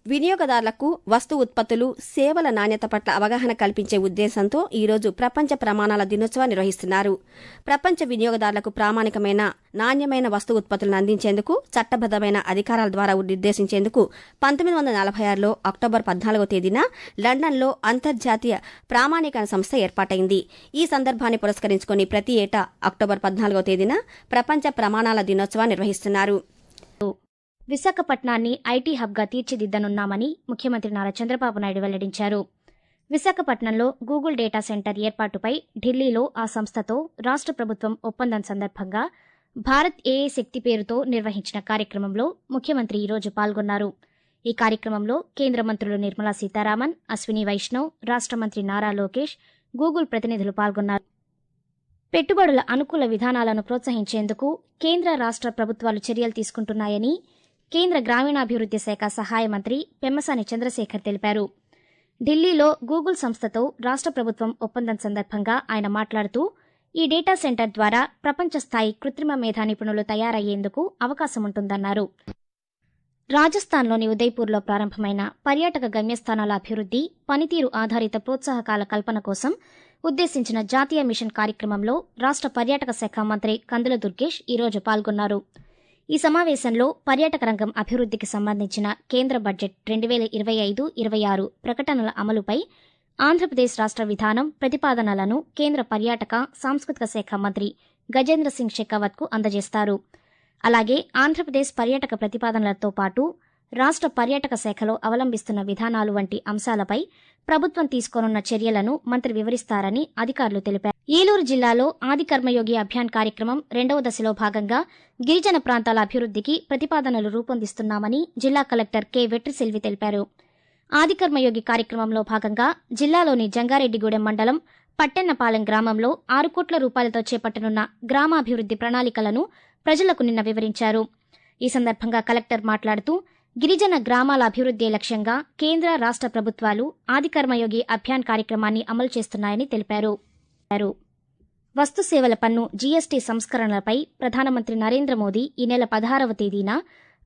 వినియోగదారులకు వస్తు ఉత్పత్తులు, సేవల నాణ్యత పట్ల అవగాహన కల్పించే ఉద్దేశంతో ఈరోజు ప్రపంచ ప్రమాణాల దినోత్సవాన్ని నిర్వహిస్తున్నారు. ప్రపంచ వినియోగదారులకు ప్రామాణికమైన, నాణ్యమైన వస్తు ఉత్పత్తులను అందించేందుకు చట్టబద్దమైన అధికారాల ద్వారా నిర్దేశించేందుకు 1946లో అక్టోబర్ 14వ తేదీన లండన్లో అంతర్జాతీయ ప్రామాణికరణ సంస్థ ఏర్పాటైంది. ఈ సందర్భాన్ని పురస్కరించుకుని ప్రతి ఏటా అక్టోబర్ 14వ తేదీన ప్రపంచ ప్రమాణాల దినోత్సవాన్ని నిర్వహిస్తున్నారు. విశాఖపట్నాన్ని ఐటీ హబ్గా తీర్చిదిద్దనున్నామని ముఖ్యమంత్రి నారా చంద్రబాబు నాయుడు వెల్లడించారు. విశాఖపట్నంలో గూగుల్ డేటా సెంటర్ ఏర్పాటుపై ఢిల్లీలో ఆ సంస్థతో రాష్ట్ర ప్రభుత్వం ఒప్పందం సందర్భంగా భారత్ ఏఏ శక్తి పేరుతో నిర్వహించిన కార్యక్రమంలో ముఖ్యమంత్రి ఈరోజు పాల్గొన్నారు. ఈ కార్యక్రమంలో కేంద్ర మంత్రులు నిర్మలా సీతారామన్, అశ్విని వైష్ణవ్, రాష్ట్ర మంత్రి నారా లోకేష్, గూగుల్ ప్రతినిధులు పాల్గొన్నారు. పెట్టుబడుల అనుకూల విధానాలను ప్రోత్సహించేందుకు కేంద్ర రాష్ట్ర ప్రభుత్వాలు చర్యలు తీసుకుంటున్నాయని కేంద్ర గ్రామీణాభివృద్ది శాఖ సహాయ మంత్రి పెమ్మసాని చంద్రశేఖర్ తెలిపారు. ఢిల్లీలో గూగుల్ సంస్థతో రాష్ట్ర ప్రభుత్వం ఒప్పందం సందర్భంగా ఆయన మాట్లాడుతూ ఈ డేటా సెంటర్ ద్వారా ప్రపంచ స్థాయి కృత్రిమ మేధా నిపుణులు తయారయ్యేందుకు అవకాశముంటుందన్నారు. రాజస్థాన్లోని ఉదయ్పూర్లో ప్రారంభమైన పర్యాటక గమ్యస్థానాల అభివృద్ది, పనితీరు ఆధారిత ప్రోత్సాహకాల కల్పన కోసం ఉద్దేశించిన జాతీయ మిషన్ కార్యక్రమంలో రాష్ట్ర పర్యాటక శాఖ మంత్రి కందుల దుర్గేష్ ఈరోజు పాల్గొన్నారు. ఈ సమావేశంలో పర్యాటక రంగం అభివృద్దికి సంబంధించిన కేంద్ర బడ్జెట్ 2025-26 ప్రకటనల అమలుపై ఆంధ్రప్రదేశ్ రాష్ట్ర విధానం, ప్రతిపాదనలను కేంద్ర పర్యాటక, సాంస్కృతిక శాఖ మంత్రి గజేంద్ర సింగ్ షెకావత్కు అందజేస్తారు. అలాగే ఆంధ్రప్రదేశ్ పర్యాటక ప్రతిపాదనలతో పాటు రాష్ట్ర పర్యాటక శాఖలో అవలంబిస్తున్న విధానాలు వంటి అంశాలపై ప్రభుత్వం తీసుకోనున్న చర్యలను మంత్రి వివరిస్తారని అధికారులు తెలిపారు. ఏలూరు జిల్లాలో ఆది కర్మయోగి అభియాన్ కార్యక్రమం 2వ దశలో భాగంగా గిరిజన ప్రాంతాల అభివృద్దికి ప్రతిపాదనలు రూపొందిస్తున్నామని జిల్లా కలెక్టర్ కె వెట్రిసెల్వి తెలిపారు. ఆది కర్మయోగి కార్యక్రమంలో భాగంగా జిల్లాలోని జంగారెడ్డిగూడెం మండలం పట్టెన్నపాలెం గ్రామంలో 6 కోట్ల రూపాయలతో చేపట్టనున్న గ్రామాభివృద్ది ప్రణాళికలను ప్రజలకు నిన్న వివరించారు. ఈ సందర్భంగా కలెక్టర్ మాట్లాడుతూ గిరిజన గ్రామాల అభివృద్దే లక్ష్యంగా కేంద్ర, రాష్ట్ర ప్రభుత్వాలు ఆది కర్మయోగి అభియాన్ కార్యక్రమాన్ని అమలు చేస్తున్నాయని తెలిపారు. వస్తు సేవల పన్ను జీఎస్టీ సంస్కరణలపై ప్రధానమంత్రి నరేంద్ర మోదీ ఈ నెల 16వ తేదీన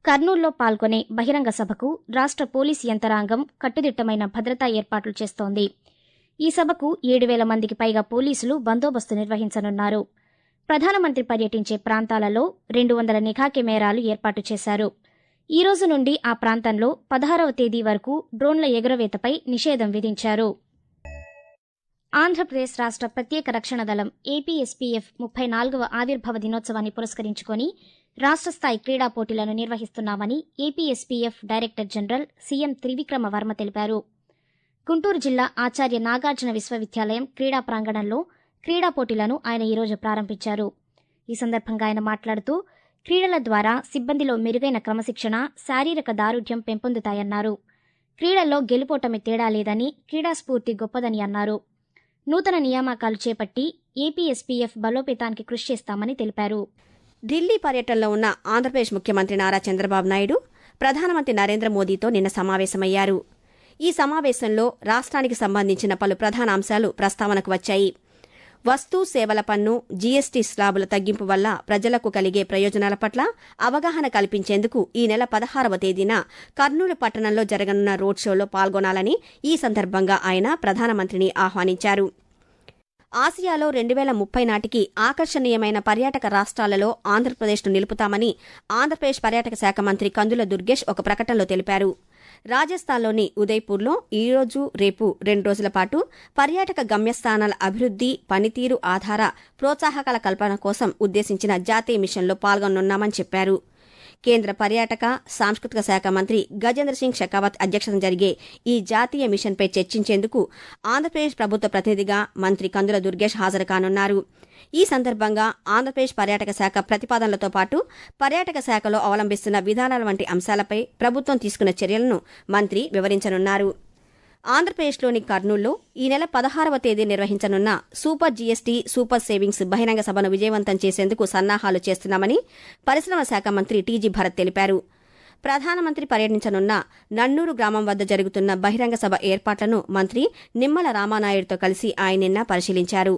కర్నూలులో పాల్గొనే బహిరంగ సభకు రాష్ట్ర పోలీసు యంత్రాంగం కట్టుదిట్టమైన భద్రతా ఏర్పాట్లు చేస్తోంది. ఈ సభకు 7,000 మందికి పైగా పోలీసులు బందోబస్తు నిర్వహించనున్నారు. ప్రధానమంత్రి పర్యటించే ప్రాంతాలలో 200 నిఘా కెమెరాలు ఏర్పాటు చేశారు. ఈ రోజు నుండి ఆ ప్రాంతంలో 16వ తేదీ వరకు డ్రోన్ల ఎగురవేతపై నిషేధం విధించారు. ఆంధ్రప్రదేశ్ రాష్ట్ర ప్రత్యేక రక్షణ దళం ఏపీఎస్పీఎఫ్ 34వ ఆవిర్భావ దినోత్సవాన్ని పురస్కరించుకొని రాష్ట్ర స్థాయి క్రీడా పోటీలను నిర్వహిస్తున్నామని APSPF director general CM Trivikrama Varma తెలిపారు. గుంటూరు జిల్లా ఆచార్య నాగార్జున విశ్వవిద్యాలయం క్రీడా ప్రాంగణంలో క్రీడా పోటీలను ఆయన ఈరోజు ప్రారంభించారు. ఈ సందర్భంగా ఆయన మాట్లాడుతూ క్రీడల ద్వారా సిబ్బందిలో మెరుగైన క్రమశిక్షణ, శారీరక దారుఢ్యం పెంపొందుతాయన్నారు. క్రీడల్లో గెలుపోటమి తేడా లేదని, క్రీడా స్ఫూర్తి గొప్పదని అన్నారు. నూతన నియామకాలు చేపట్టి ఏపీఎస్పీఎఫ్ బలోపేతానికి కృషి చేస్తామని తెలిపారు. ఢిల్లీ పర్యటనలో ఉన్న ఆంధ్రప్రదేశ్ ముఖ్యమంత్రి నారా చంద్రబాబు నాయుడు ప్రధానమంత్రి నరేంద్ర మోదీతో నిన్న సమావేశమయ్యారు. ఈ సమావేశంలో రాష్ట్రానికి సంబంధించిన పలు ప్రధాన అంశాలు ప్రస్తావనకు వచ్చాయి. వస్తు సేవల పన్ను, జీఎస్టీ స్లాబుల తగ్గింపు వల్ల ప్రజలకు కలిగే ప్రయోజనాల పట్ల అవగాహన కల్పించేందుకు ఈ నెల 16వ తేదీన కర్నూలు పట్టణంలో జరగనున్న రోడ్ షోలో పాల్గొనాలని ఈ సందర్భంగా ఆయన ప్రధానమంత్రిని ఆహ్వానించారు. ఆసియాలో 2030 నాటికి ఆకర్షణీయమైన పర్యాటక రాష్ట్రాలలో ఆంధ్రప్రదేశ్ను నిలుపుతామని ఆంధ్రప్రదేశ్ పర్యాటక శాఖ మంత్రి కందుల దుర్గేష్ ఒక ప్రకటనలో తెలిపారు. రాజస్థాన్లోని ఉదయ్పూర్లో ఈరోజు, రేపు 2 రోజుల పాటు పర్యాటక గమ్యస్థానాల అభివృద్ది, పనితీరు ఆధార ప్రోత్సాహకాల కల్పన కోసం ఉద్దేశించిన జాతీయ మిషన్లో పాల్గొనున్నామని చెప్పారు. కేంద్ర పర్యాటక, సాంస్కృతిక శాఖ మంత్రి గజేంద్ర సింగ్ షెకావత్ అధ్యక్షతన జరిగే ఈ జాతీయ మిషన్పై చర్చించేందుకు ఆంధ్రప్రదేశ్ ప్రభుత్వ ప్రతినిధిగా మంత్రి కందుల దుర్గేష్ హాజరు కానున్నారు. ఈ సందర్భంగా ఆంధ్రప్రదేశ్ పర్యాటక శాఖ ప్రతిపాదనలతో పాటు పర్యాటక శాఖలో అవలంబిస్తున్న విధానాల వంటి అంశాలపై ప్రభుత్వం తీసుకున్న చర్యలను మంత్రి వివరించనున్నారు. ఆంధ్రప్రదేశ్లోని కర్నూలులో ఈ నెల 16వ తేదీ నిర్వహించనున్న సూపర్ జీఎస్టీ, సూపర్ సేవింగ్స్ బహిరంగ సభను విజయవంతం చేసేందుకు సన్నాహాలు చేస్తున్నామని పరిశ్రమల శాఖ మంత్రి టీజీ భరత్ తెలిపారు. ప్రధానమంత్రి పర్యటించనున్న నన్నూరు గ్రామం వద్ద జరుగుతున్న బహిరంగ సభ ఏర్పాట్లను మంత్రి నిమ్మల రామానాయుడుతో కలిసి ఆయన నిన్న పరిశీలించారు.